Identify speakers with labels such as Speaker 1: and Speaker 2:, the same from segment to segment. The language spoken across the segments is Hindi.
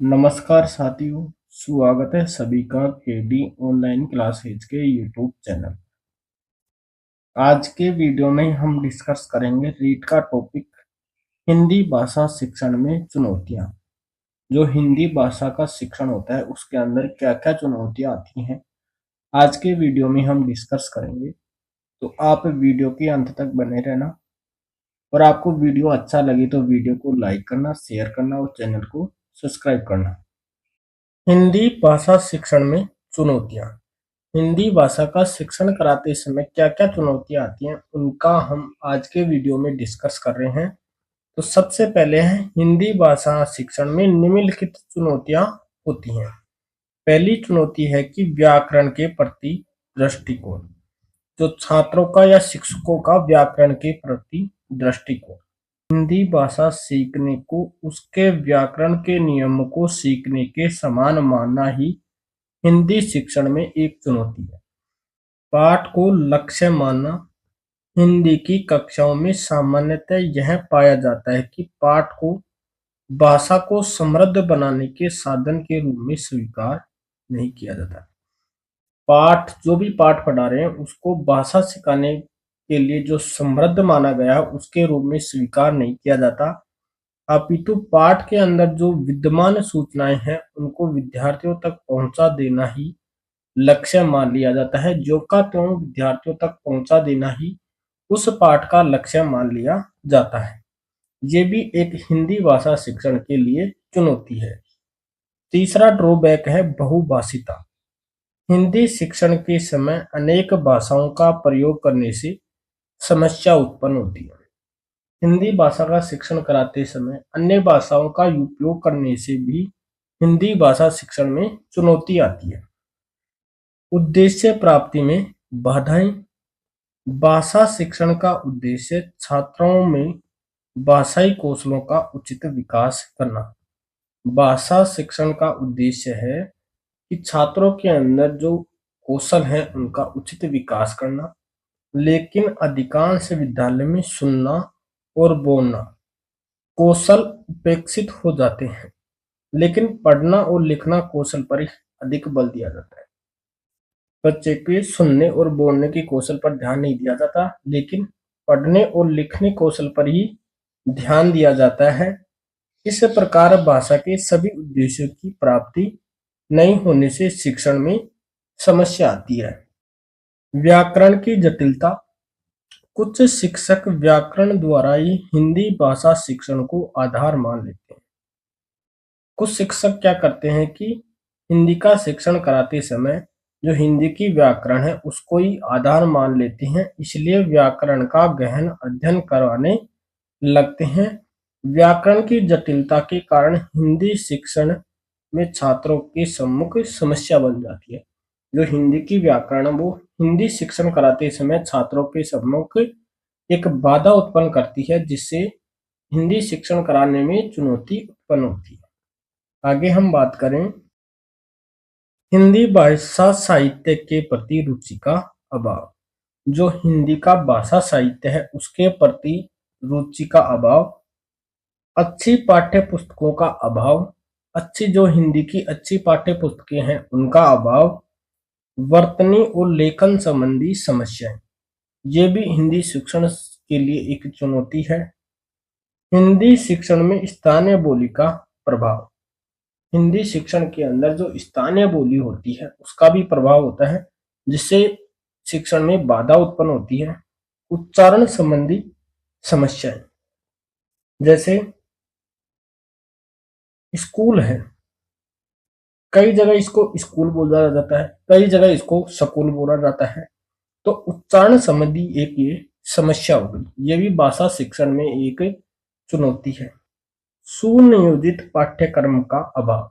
Speaker 1: नमस्कार साथियों, स्वागत है सभी का केडी ऑनलाइन क्लासेज के यूट्यूब चैनल। आज के वीडियो में हम डिस्कस करेंगे रीट का टॉपिक हिंदी भाषा शिक्षण में चुनौतियां। जो हिंदी भाषा का शिक्षण होता है उसके अंदर क्या क्या चुनौतियां आती हैं, आज के वीडियो में हम डिस्कस करेंगे। तो आप वीडियो के अंत तक बने रहना, और आपको वीडियो अच्छा लगे तो वीडियो को लाइक करना, शेयर करना और चैनल को सब्सक्राइब करना। हिंदी भाषा शिक्षण में चुनौतियां। हिंदी भाषा का शिक्षण कराते समय क्या क्या चुनौतियां आती हैं उनका हम आज के वीडियो में डिस्कस कर रहे हैं। तो सबसे पहले है हिंदी भाषा शिक्षण में निम्नलिखित चुनौतियां होती हैं। पहली चुनौती है कि व्याकरण के प्रति दृष्टिकोण। जो छात्रों का या शिक्षकों का व्याकरण के प्रति दृष्टिकोण। हिंदी भाषा सीखने को उसके व्याकरण के नियमों को सीखने के समान मानना ही हिंदी शिक्षण में एक चुनौती है। पाठ को लक्ष्य मानना। हिंदी की कक्षाओं में सामान्यतः यह पाया जाता है कि पाठ को भाषा को समृद्ध बनाने के साधन के रूप में स्वीकार नहीं किया जाता। जो भी पाठ पढ़ा रहे हैं उसको भाषा सिखाने के लिए जो समृद्ध माना गया है उसके रूप में स्वीकार नहीं किया जाता, अपितु पाठ के अंदर जो विद्यमान सूचनाएं हैं उनको विद्यार्थियों तक पहुंचा देना ही लक्ष्य मान लिया जाता है। जो का त्यों विद्यार्थियों तक पहुंचा देना ही उस पाठ का लक्ष्य मान लिया जाता है। ये भी एक हिंदी भाषा शिक्षण के लिए चुनौती है। तीसरा ड्रॉबैक है बहुभाषिता। हिंदी शिक्षण के समय अनेक भाषाओं का प्रयोग करने से समस्या उत्पन्न होती है। हिंदी भाषा का शिक्षण कराते समय अन्य भाषाओं का उपयोग करने से भी हिंदी भाषा शिक्षण में चुनौती आती है। उद्देश्य प्राप्ति में बाधाएं। भाषा शिक्षण का उद्देश्य छात्रों में भाषाई कौशलों का उचित विकास करना। भाषा शिक्षण का उद्देश्य है कि छात्रों के अंदर जो कौशल है उनका उचित विकास करना, लेकिन अधिकांश विद्यालय में सुनना और बोलना कौशल उपेक्षित हो जाते हैं, लेकिन पढ़ना और लिखना कौशल पर ही अधिक बल दिया जाता है। बच्चे के सुनने और बोलने के कौशल पर ध्यान नहीं दिया जाता, लेकिन पढ़ने और लिखने कौशल पर ही ध्यान दिया जाता है। इस प्रकार भाषा के सभी उद्देश्यों की प्राप्ति नहीं होने से शिक्षण में समस्या आती है। व्याकरण की जटिलता। कुछ शिक्षक व्याकरण द्वारा ही हिंदी भाषा शिक्षण को आधार मान लेते हैं। कुछ शिक्षक क्या करते हैं कि हिंदी का शिक्षण कराते समय जो हिंदी की व्याकरण है उसको ही आधार मान लेते हैं, इसलिए व्याकरण का गहन अध्ययन करवाने लगते हैं। व्याकरण की जटिलता के कारण हिंदी शिक्षण में छात्रों के सम्मुख समस्या बन जाती है। जो हिंदी की व्याकरण वो हिंदी शिक्षण कराते समय छात्रों के सम्मुख एक बाधा उत्पन्न करती है, जिससे हिंदी शिक्षण कराने में चुनौती उत्पन्न होती है। आगे हम बात करें हिंदी भाषा साहित्य के प्रति रुचि का अभाव। जो हिंदी का भाषा साहित्य है उसके प्रति रुचि का अभाव, अच्छी पाठ्य पुस्तकों का अभाव, जो हिंदी की अच्छी पाठ्य पुस्तकें हैं उनका अभाव, वर्तनी और लेखन संबंधी समस्याएं, ये भी हिंदी शिक्षण के लिए एक चुनौती है। हिंदी शिक्षण में स्थानीय बोली का प्रभाव। हिंदी शिक्षण के अंदर जो स्थानीय बोली होती है उसका भी प्रभाव होता है, जिससे शिक्षण में बाधा उत्पन्न होती है। उच्चारण संबंधी समस्याएं, जैसे स्कूल है, कई जगह इसको स्कूल बोला जाता है, कई जगह इसको स्कूल बोला जाता है, तो उच्चारण संबंधी एक ये समस्या हो गई। ये भी भाषा शिक्षण में एक चुनौती है। सुनियोजित पाठ्यक्रम का अभाव।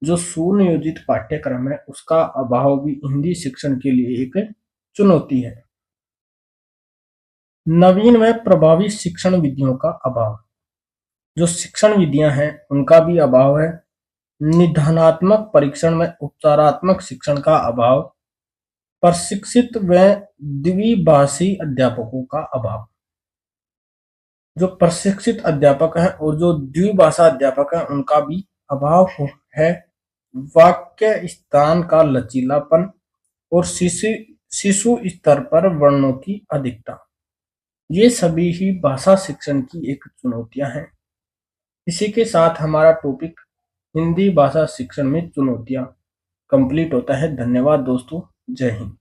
Speaker 1: जो सुनियोजित पाठ्यक्रम है उसका अभाव भी हिंदी शिक्षण के लिए एक चुनौती है। नवीन व प्रभावी शिक्षण विधियों का अभाव। जो शिक्षण विधियां हैं उनका भी अभाव है। निदानात्मक परीक्षण में उपचारात्मक शिक्षण का अभाव, प्रशिक्षित व द्विभाषी अध्यापकों का अभाव। जो प्रशिक्षित अध्यापक हैं और जो द्विभाषा अध्यापक हैं उनका भी अभाव है वाक्य स्थान का लचीलापन और शिशु स्तर पर वर्णों की अधिकता। ये सभी ही भाषा शिक्षण की एक चुनौतियां हैं। इसी के साथ हमारा टॉपिक हिंदी भाषा शिक्षण में चुनौतियां कंप्लीट होता है। धन्यवाद दोस्तों। जय हिंद।